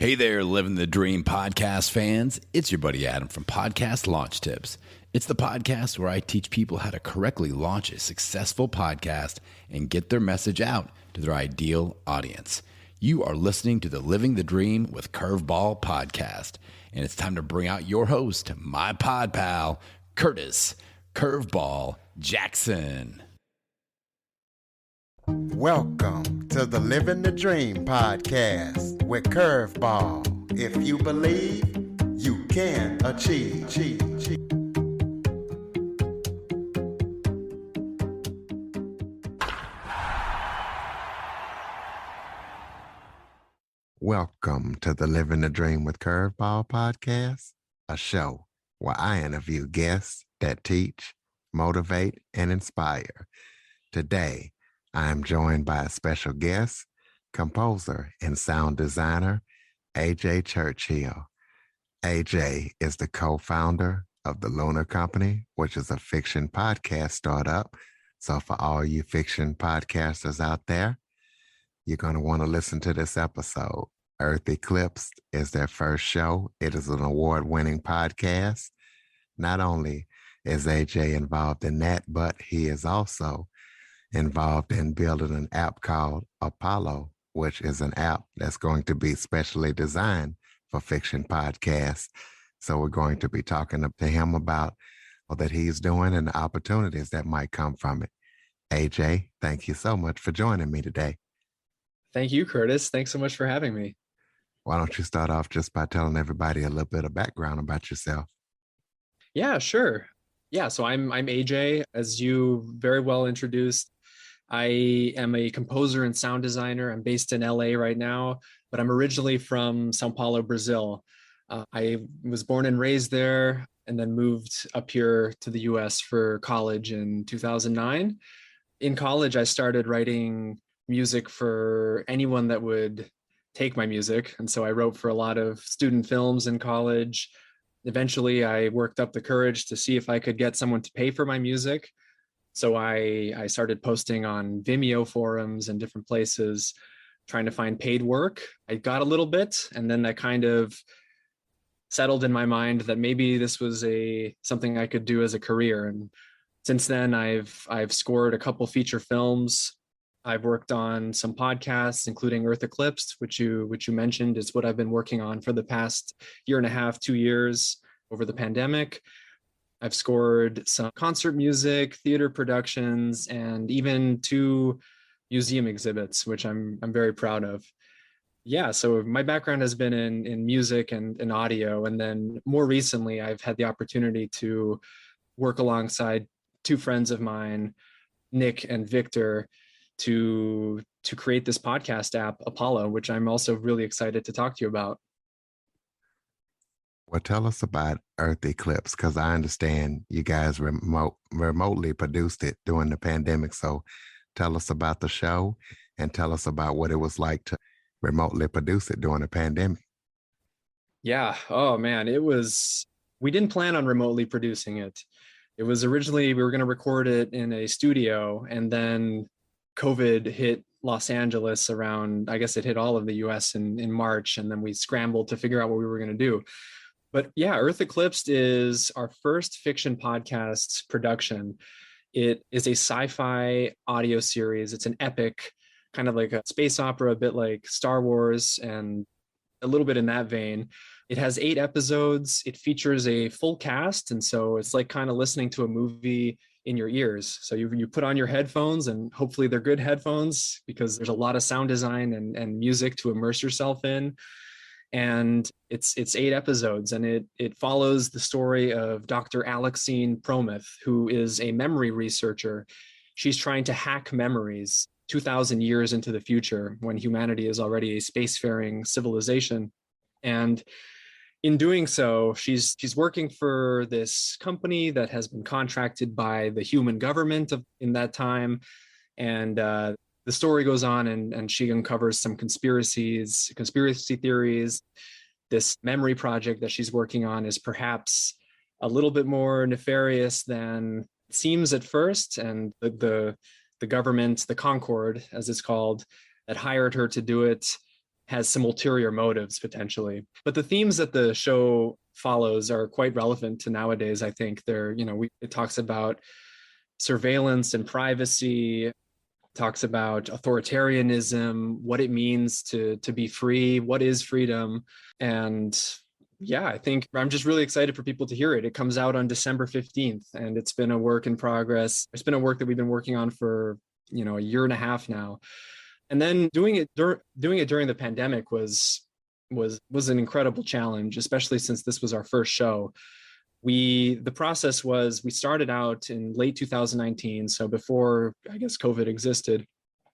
Hey there, Living the Dream podcast fans. It's your buddy Adam from Podcast Launch Tips. It's the podcast where I teach people how to correctly launch a successful podcast and get their message out to their ideal audience. You are listening to the Living the Dream with Curveball podcast, and it's time to bring out your host, my pod pal, Curtis Curveball Jackson. Welcome to the Living the Dream podcast with Curveball. If you believe, you can achieve. Welcome to the Living the Dream with Curveball podcast, a show where I interview guests that teach, motivate, and inspire. Today, I am joined by a special guest, composer and sound designer, AJ Churchill. AJ is the co-founder of the Lunar Company, which is a fiction podcast startup. So for all you fiction podcasters out there, you're going to want to listen to this episode. Earth Eclipsed is their first show. It is an award-winning podcast. Not only is AJ involved in that, but he is also involved in building an app called Apollo, which is an app that's going to be specially designed for fiction podcasts. So we're going to be talking to him about what that he's doing and the opportunities that might come from it. AJ, thank you so much for joining me today. Thank you, Curtis. Thanks so much for having me. Why don't you start off just by telling everybody a little bit of background about yourself? Yeah, sure. Yeah, so I'm AJ, as you very well introduced. I am a composer and sound designer. I'm based in LA right now, but I'm originally from Sao Paulo, Brazil. I was born and raised there and then moved up here to the US for college in 2009. In college, I started writing music for anyone that would take my music. And so I wrote for a lot of student films in college. Eventually, I worked up the courage to see if I could get someone to pay for my music. So I started posting on Vimeo forums and different places, trying to find paid work. I got a little bit, and then that kind of settled in my mind that maybe this was something I could do as a career. And since then, I've scored a couple feature films. I've worked on some podcasts, including Earth Eclipsed, which you mentioned is what I've been working on for the past year and a half, 2 years over the pandemic. I've scored some concert music, theater productions, and even 2 museum exhibits, which I'm very proud of. Yeah, so my background has been in music and audio, and then more recently, I've had the opportunity to work alongside 2 friends of mine, Nick and Victor, to create this podcast app, Apollo, which I'm also really excited to talk to you about. Well, tell us about Earth Eclipse, because I understand you guys remotely produced it during the pandemic. So tell us about the show and tell us about what it was like to remotely produce it during the pandemic. Yeah. Oh, man. We didn't plan on remotely producing it. It was originally, we were going to record it in a studio, and then COVID hit Los Angeles around, I guess it hit all of the US in March, and then we scrambled to figure out what we were going to do. But yeah, Earth Eclipsed is our first fiction podcast production. It is a sci-fi audio series. It's an epic, kind of like a space opera, a bit like Star Wars, and a little bit in that vein. It has 8 episodes. It features a full cast, and so it's like kind of listening to a movie in your ears. So you put on your headphones, and hopefully they're good headphones, because there's a lot of sound design and music to immerse yourself in. And it's 8 episodes, and it follows the story of Dr. Alexine Prometh, who is a memory researcher. She's trying to hack memories 2,000 years into the future, when humanity is already a spacefaring civilization. And in doing so, she's working for this company that has been contracted by the human government in that time. And the story goes on, and she uncovers some conspiracy theories. This memory project that she's working on is perhaps a little bit more nefarious than it seems at first. And the government, the Concord, as it's called, that hired her to do it, has some ulterior motives potentially. But the themes that the show follows are quite relevant to nowadays. I think it talks about surveillance and privacy, talks about authoritarianism, what it means to be free, what is freedom. And yeah, I think I'm just really excited for people to hear it. It comes out on December 15th, and it's been a work in progress. It's been a work that we've been working on for, a year and a half now. And then doing it during the pandemic was an incredible challenge, especially since this was our first show. The process was, we started out in late 2019, so before, I guess, COVID existed.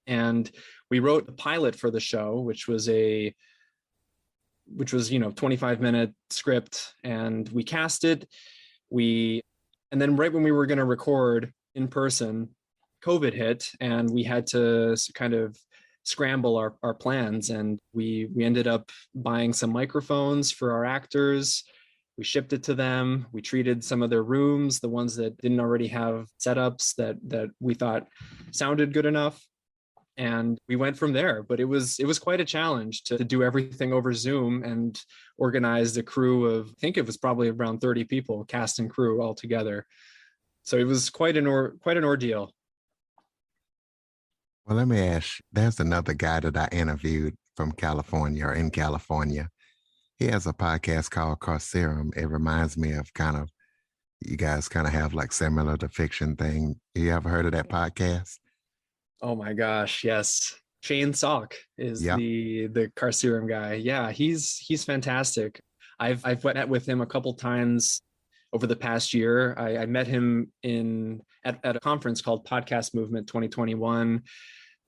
And we wrote a pilot for the show, which was 25-minute script, and we cast it. And then right when we were going to record in person, COVID hit, and we had to kind of scramble our plans. And we ended up buying some microphones for our actors. We shipped it to them. We treated some of their rooms, the ones that didn't already have setups that we thought sounded good enough. And we went from there. But it was quite a challenge to do everything over Zoom and organize a crew of, I think it was probably around 30 people, cast and crew all together. So it was quite an ordeal. Well, let me ask, there's another guy that I interviewed from California, or in California. He has a podcast called Carcerum. It reminds me of you guys kind of have like similar to fiction thing. You ever heard of that podcast? Oh my gosh, yes. Shane Salk is the Carcerum guy. Yeah, he's fantastic. I've went with him a couple times over the past year. I met him at a conference called Podcast Movement 2021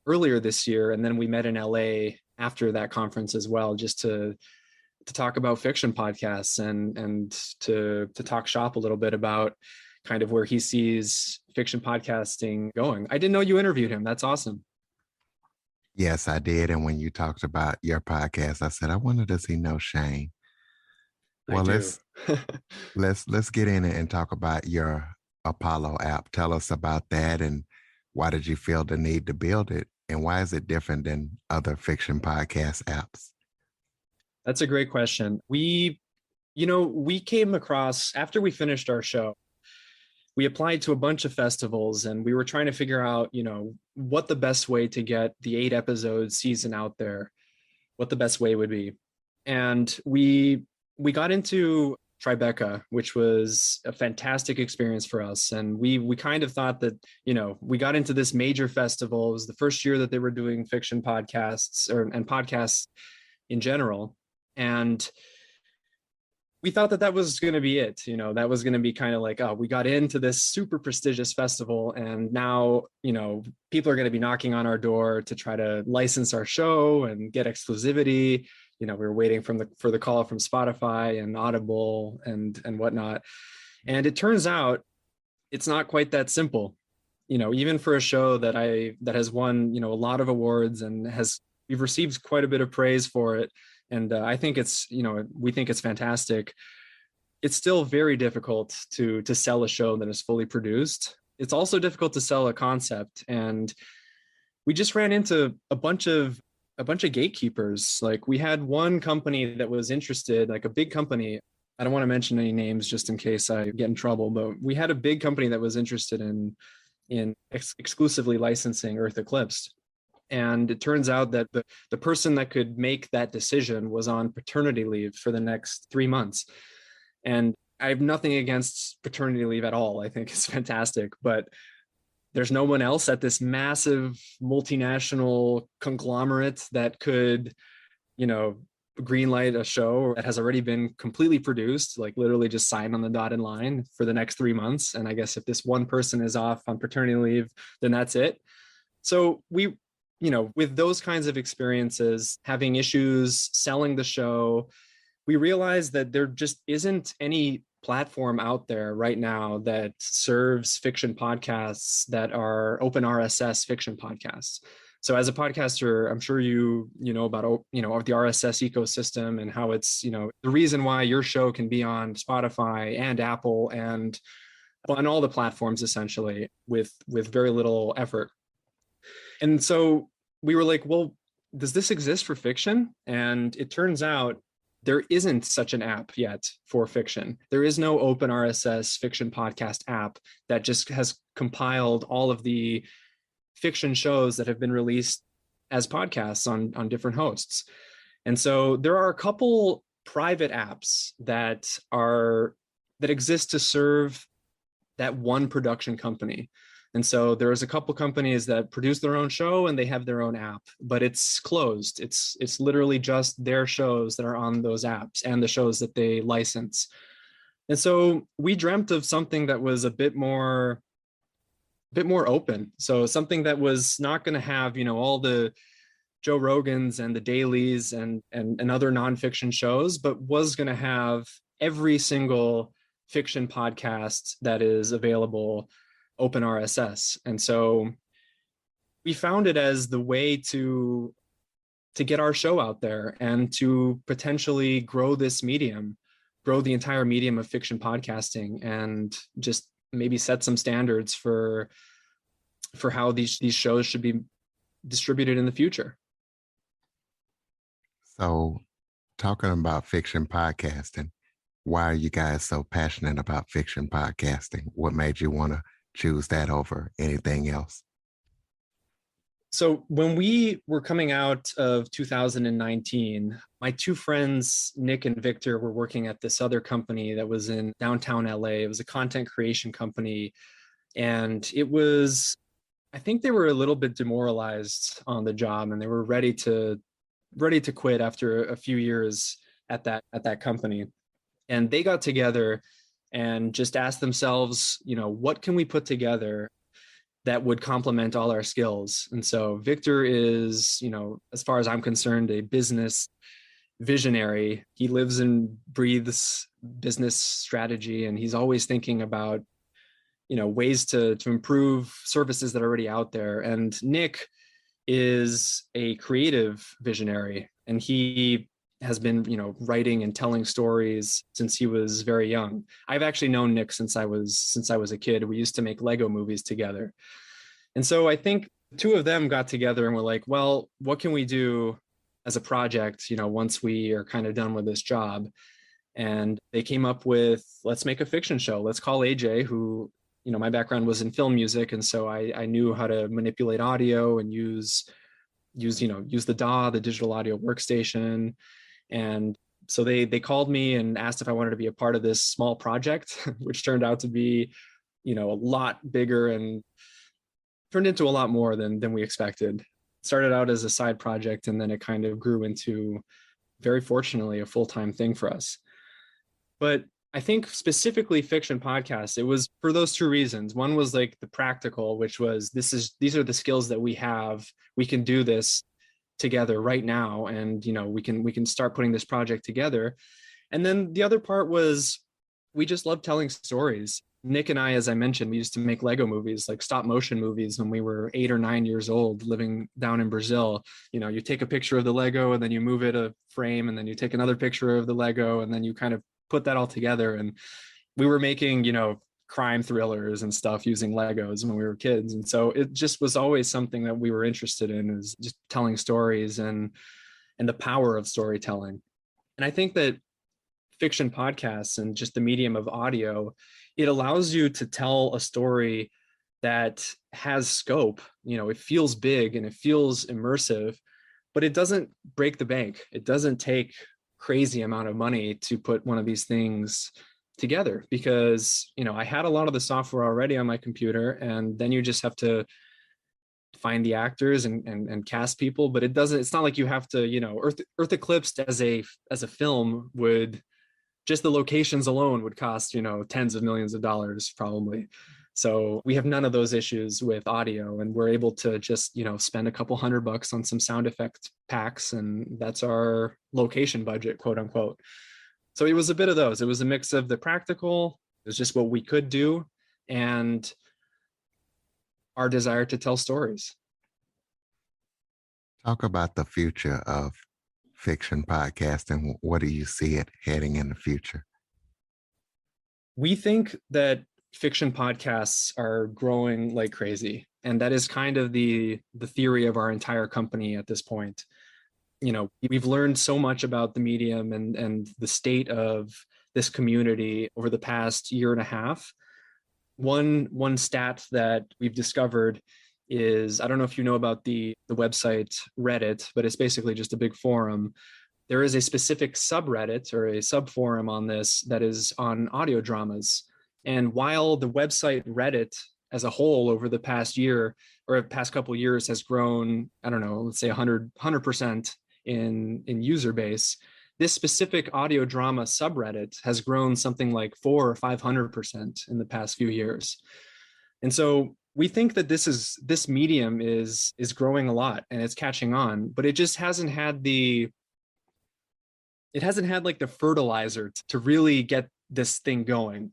earlier this year, and then we met in LA after that conference as well, just to talk about fiction podcasts and to talk shop a little bit about kind of where he sees fiction podcasting going. I didn't know you interviewed him. That's awesome. Yes, I did. And when you talked about your podcast, I said, I wonder, does he know Shane? Well, let's get in and talk about your Apollo app. Tell us about that, and why did you feel the need to build it, and why is it different than other fiction podcast apps? That's a great question. We came across, after we finished our show, we applied to a bunch of festivals, and we were trying to figure out, what the best way to get the 8-episode season out there, what the best way would be. And we got into Tribeca, which was a fantastic experience for us. And we kind of thought that, we got into this major festival. It was the first year that they were doing fiction podcasts and podcasts in general. And we thought that was going to be it. That was going to be kind of like, oh, we got into this super prestigious festival, and now, people are going to be knocking on our door to try to license our show and get exclusivity. We were waiting for the call from Spotify and Audible and whatnot. And it turns out it's not quite that simple. Even for a show that has won, a lot of awards and we've received quite a bit of praise for it. And I think we think it's fantastic. It's still very difficult to sell a show that is fully produced. It's also difficult to sell a concept. And we just ran into a bunch of gatekeepers. Like, we had one company that was interested, like a big company. I don't want to mention any names just in case I get in trouble, but we had a big company that was interested in exclusively licensing Earth Eclipsed. And it turns out that the person that could make that decision was on paternity leave for the next 3 months. And I have nothing against paternity leave at all. I think it's fantastic, but there's no one else at this massive multinational conglomerate that could, greenlight a show that has already been completely produced, like literally just sign on the dotted line for the next 3 months. And I guess if this one person is off on paternity leave, then that's it. So with those kinds of experiences, having issues selling the show, we realized that there just isn't any platform out there right now that serves fiction podcasts that are open RSS fiction podcasts. So as a podcaster, I'm sure you know about the RSS ecosystem and how it's, the reason why your show can be on Spotify and Apple and on all the platforms essentially with very little effort. And so we were like, well, does this exist for fiction? And it turns out there isn't such an app yet for fiction. There is no open RSS fiction podcast app that just has compiled all of the fiction shows that have been released as podcasts on different hosts. And so there are a couple private apps that exist to serve that one production company. And so there's a couple companies that produce their own show and they have their own app, but it's closed. It's literally just their shows that are on those apps and the shows that they license. And so we dreamt of something that was a bit more open. So something that was not going to have, all the Joe Rogans and the dailies and other nonfiction shows, but was going to have every single fiction podcast that is available open RSS. And so we found it as the way to get our show out there and to potentially grow this medium, grow the entire medium of fiction podcasting, and just maybe set some standards for how these shows should be distributed in the future. So, talking about fiction podcasting, why are you guys so passionate about fiction podcasting? What made you want to choose that over anything else? So when we were coming out of 2019, my two friends, Nick and Victor, were working at this other company that was in downtown LA. It was a content creation company. And I think they were a little bit demoralized on the job, and they were ready to quit after a few years at that company. And they got together and just asked themselves, what can we put together that would complement all our skills? And so Victor is, as far as I'm concerned, a business visionary. He lives and breathes business strategy, and he's always thinking about, ways to improve services that are already out there. And Nick is a creative visionary, and he has been, writing and telling stories since he was very young. I've actually known Nick since I was a kid. We used to make Lego movies together. And so I think the two of them got together and were like, well, what can we do as a project, once we are kind of done with this job? And they came up with, let's make a fiction show. Let's call AJ, who, my background was in film music. And so I knew how to manipulate audio and use the DAW, the digital audio workstation. And so they called me and asked if I wanted to be a part of this small project, which turned out to be, a lot bigger and turned into a lot more than we expected. It started out as a side project, and then it kind of grew into, very fortunately, a full-time thing for us. But I think specifically fiction podcasts, it was for those two reasons. One was like the practical, which was these are the skills that we have. We can do this together right now, and we can start putting this project together. And then the other part was we just love telling stories. Nick and I, as I mentioned, we used to make Lego movies, like stop motion movies, when we were 8 or 9 years old, living down in Brazil. You take a picture of the Lego and then you move it a frame, and then you take another picture of the Lego, and then you kind of put that all together. And we were making, crime thrillers and stuff using Legos when we were kids. And so it just was always something that we were interested in, is just telling stories and the power of storytelling. And I think that fiction podcasts and just the medium of audio, it allows you to tell a story that has scope. It feels big and it feels immersive, but it doesn't break the bank. It doesn't take crazy amount of money to put one of these things together, because I had a lot of the software already on my computer, and then you just have to find the actors and cast people. But it's not like you have to, Earth Eclipsed as a film would, just the locations alone would cost tens of millions of dollars probably. So we have none of those issues with audio, and we're able to just spend a couple $100 on some sound effect packs, and that's our location budget, quote unquote. So it was a bit of those. It was a mix of the practical, it was just what we could do, and our desire to tell stories. Talk about the future of fiction podcasting. What do you see it heading in the future? We think that fiction podcasts are growing like crazy, and that is kind of the theory of our entire company at this point. we've learned so much about the medium and the state of this community over the past year and a half. One stat that we've discovered is, I don't know if you know about the website Reddit, but it's basically just a big forum. There is a specific subreddit or a subforum on this that is on audio dramas. And while the website Reddit as a whole over the past year or past couple of years has grown, I don't know, let's say 100% in user base, this specific audio drama subreddit has grown something like 400 or 500% in the past few years. And so we think that this medium is growing a lot and it's catching on, but it just hasn't had like the fertilizer to really get this thing going,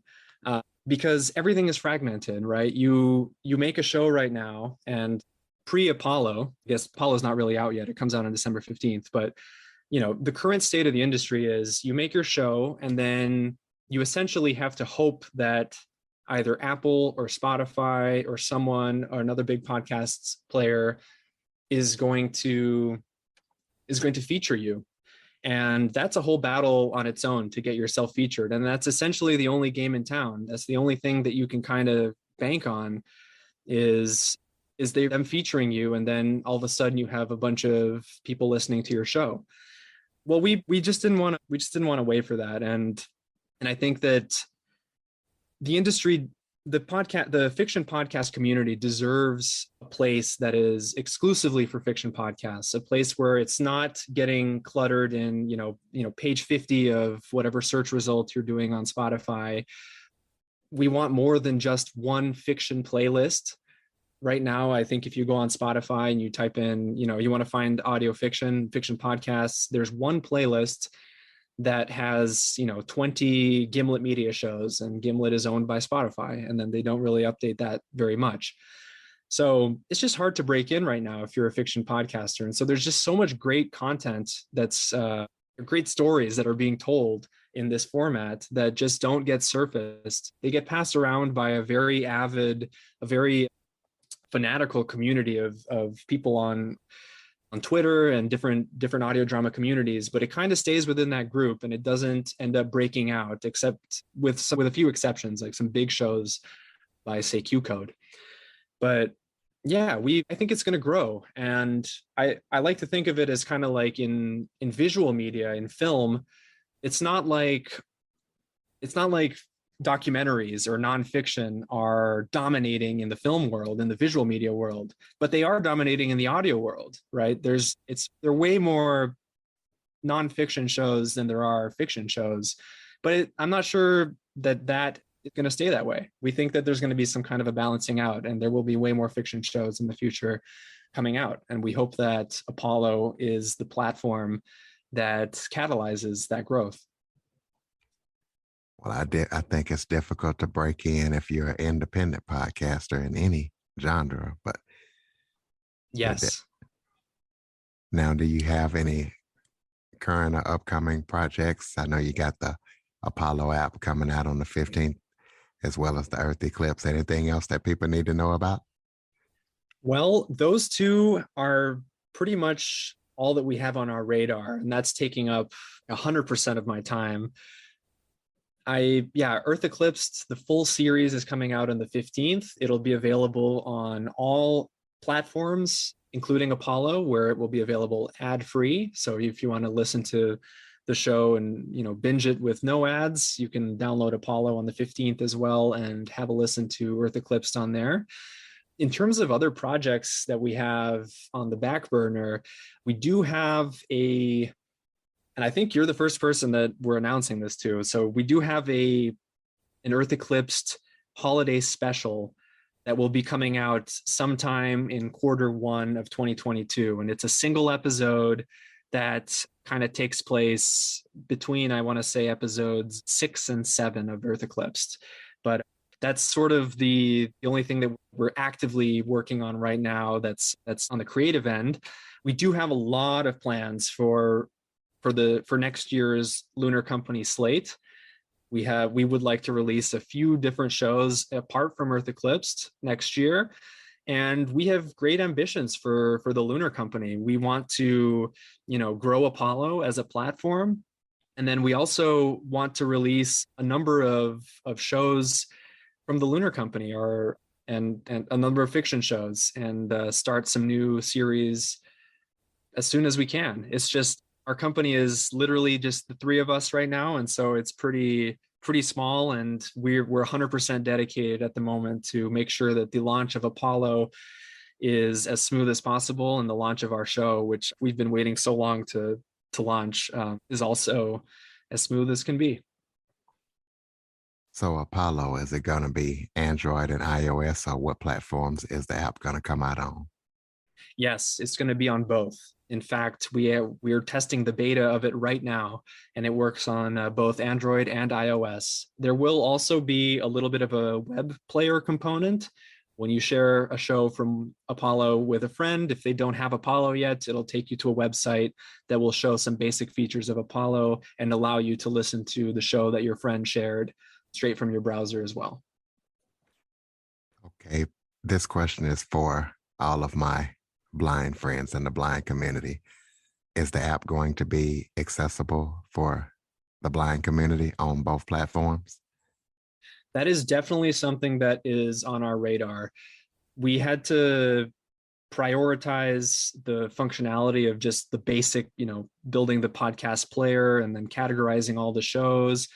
because everything is fragmented, right? You make a show right now, and pre-Apollo, I guess Apollo's not really out yet. It comes out on December 15th, but the current state of the industry is you make your show and then you essentially have to hope that either Apple or Spotify or someone or another big podcasts player is going to feature you. And that's a whole battle on its own to get yourself featured. And that's essentially the only game in town. That's the only thing that you can kind of bank on is them featuring you. And then all of a sudden you have a bunch of people listening to your show. Well, we just didn't want to wait for that. And I think that the industry, the fiction podcast community deserves a place that is exclusively for fiction podcasts, a place where it's not getting cluttered in, page 50 of whatever search result you're doing on Spotify. We want more than just one fiction playlist. Right now, I think if you go on Spotify and you type in, you want to find audio fiction podcasts, there's one playlist that has 20 Gimlet media shows, and Gimlet is owned by Spotify, and then they don't really update that very much. So it's just hard to break in right now if you're a fiction podcaster. And so there's just so much great content that's great stories that are being told in this format that just don't get surfaced. They get passed around by a very avid, a very fanatical community of people on Twitter and different audio drama communities, but it kind of stays within that group and it doesn't end up breaking out, except with a few exceptions, like some big shows by, say, Q Code. But yeah, I think it's going to grow. And I like to think of it as kind of like in visual media, in film, it's not like documentaries or nonfiction are dominating in the film world, in the visual media world, but they are dominating in the audio world, right? There are way more nonfiction shows than there are fiction shows, but I'm not sure that is going to stay that way. We think that there's going to be some kind of a balancing out, and there will be way more fiction shows in the future coming out. And we hope that Apollo is the platform that catalyzes that growth. Well, I think it's difficult to break in if you're an independent podcaster in any genre, but yes. Now, do you have any current or upcoming projects? I know you got the Apollo app coming out on the 15th, as well as the Earth Eclipse. Anything else that people need to know about? Well, those two are pretty much all that we have on our radar, and that's taking up 100% of my time. Earth Eclipsed, the full series is coming out on the 15th. It'll be available on all platforms, including Apollo, where it will be available ad-free. So if you want to listen to the show and binge it with no ads, you can download Apollo on the 15th as well and have a listen to Earth Eclipsed on there. In terms of other projects that we have on the back burner, we do have and I think you're the first person that we're announcing this to. So we do have an Earth Eclipsed holiday special that will be coming out sometime in Q1 of 2022. And it's a single episode that kind of takes place between, I want to say, episodes 6 and 7 of Earth Eclipsed. But that's sort of the only thing that we're actively working on right now that's on the creative end. We do have a lot of plans for next year's Lunar Company slate. We would like to release a few different shows apart from Earth Eclipsed next year. And we have great ambitions for the Lunar Company. We want to, grow Apollo as a platform. And then we also want to release a number of shows from the Lunar Company, and a number of fiction shows, and start some new series as soon as we can. It's just, our company is literally just the three of us right now, and so it's pretty small, and we're 100% dedicated at the moment to make sure that the launch of Apollo is as smooth as possible, and the launch of our show, which we've been waiting so long to launch, is also as smooth as can be. So Apollo, is it going to be Android and iOS, or what platforms is the app going to come out on? Yes, it's going to be on both. In fact, we're testing the beta of it right now, and it works on both Android and iOS. There will also be a little bit of a web player component. When you share a show from Apollo with a friend, if they don't have Apollo yet, it'll take you to a website that will show some basic features of Apollo and allow you to listen to the show that your friend shared straight from your browser as well. Okay, this question is for all of my blind friends in the blind community. Is the app going to be accessible for the blind community on both platforms? That is definitely something that is on our radar. We had to prioritize the functionality of just the basic, building the podcast player and then categorizing all the shows.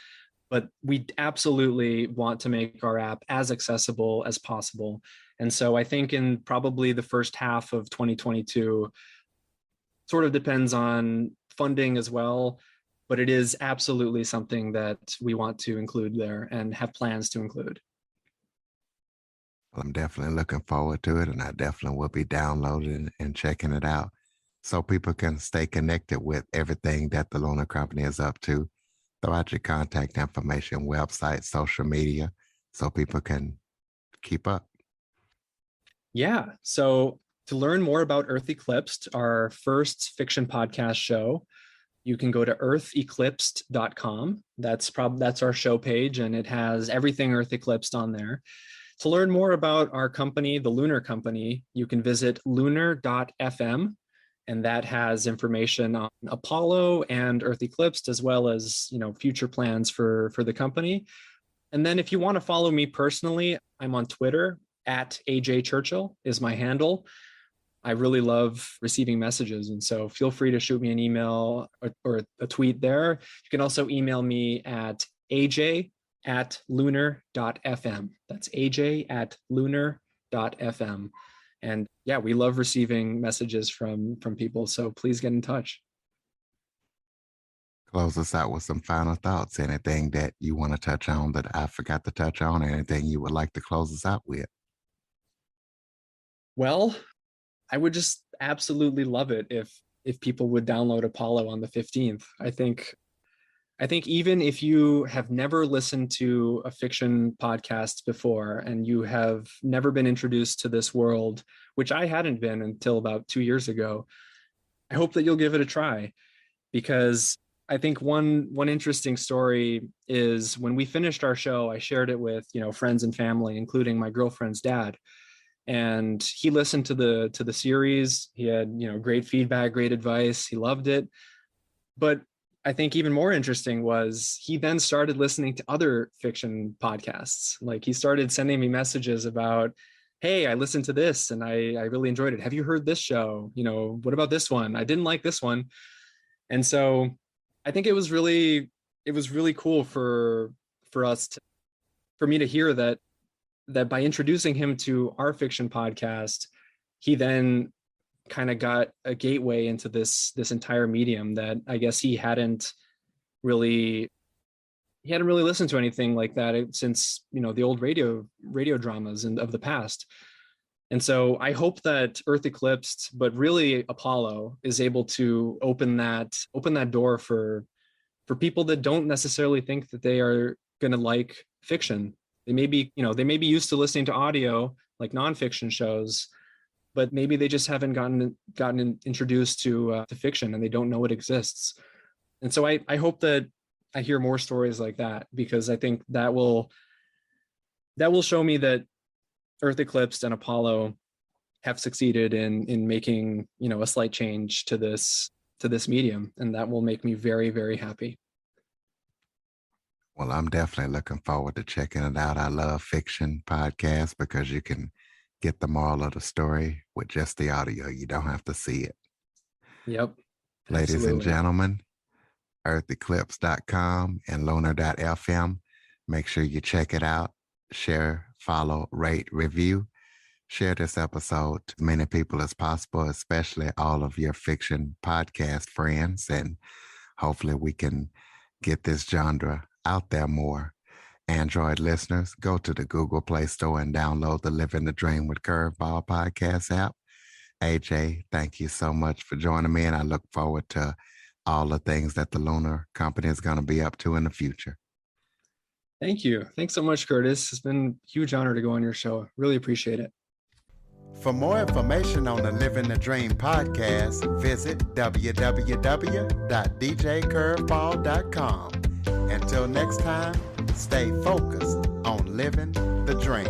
But we absolutely want to make our app as accessible as possible. And so I think in probably the first half of 2022, sort of depends on funding as well, but it is absolutely something that we want to include there and have plans to include. Well, I'm definitely looking forward to it, and I definitely will be downloading and checking it out so people can stay connected with everything that the Lunar Company is up to. Throw out your contact information, website, social media, so people can keep up. Yeah. So to learn more about Earth Eclipsed, our first fiction podcast show, you can go to eartheclipsed.com. That's our show page, and it has everything Earth Eclipsed on there. To learn more about our company, the Lunar Company, you can visit lunar.fm, and that has information on Apollo and Earth Eclipsed, as well as, future plans for the company. And then if you want to follow me personally, I'm on Twitter, at AJ Churchill is my handle. I really love receiving messages, and so feel free to shoot me an email or a tweet there. You can also email me at aj@lunar.fm. That's aj@lunar.fm. And yeah, we love receiving messages from people, so please get in touch. Close us out with some final thoughts. Anything that you want to touch on that I forgot to touch on? Anything you would like to close us out with? Well, I would just absolutely love it if people would download Apollo on the 15th. I think even if you have never listened to a fiction podcast before and you have never been introduced to this world, which I hadn't been until about 2 years ago, I hope that you'll give it a try, because I think one interesting story is when we finished our show, I shared it with, friends and family, including my girlfriend's dad. And he listened to the series. He had, great feedback, great advice. He loved it. But I think even more interesting was he then started listening to other fiction podcasts. Like, he started sending me messages about, hey, I listened to this and I really enjoyed it. Have you heard this show? What about this one? I didn't like this one. And so I think it was really cool for me to hear that by introducing him to our fiction podcast, he then kind of got a gateway into this entire medium that I guess he hadn't really listened to anything like that since, the old radio dramas of the past. And so I hope that Earth Eclipsed, but really Apollo, is able to open that door for people that don't necessarily think that they are going to like fiction. They may be used to listening to audio, like nonfiction shows, but maybe they just haven't gotten introduced to fiction, and they don't know it exists. And so I hope that I hear more stories like that, because I think that will show me that Earth Eclipsed and Apollo have succeeded in making, a slight change to this medium, and that will make me very, very happy. Well, I'm definitely looking forward to checking it out. I love fiction podcasts because you can get the moral of the story with just the audio. You don't have to see it. Yep. Ladies and Absolutely. gentlemen, eartheclipsed.com and lunar.fm. Make sure you check it out. Share, follow, rate, review. Share this episode to as many people as possible, especially all of your fiction podcast friends. And hopefully we can get this genre out there more. Android listeners, go to the Google Play Store and download the Living the Dream with Curveball podcast app. AJ, thank you so much for joining me, and I look forward to all the things that the Lunar Company is going to be up to in the future. Thank you. Thanks so much, Curtis. It's been a huge honor to go on your show. Really appreciate it. For more information on the Living the Dream podcast, visit www.djcurveball.com. Until next time, stay focused on living the dream.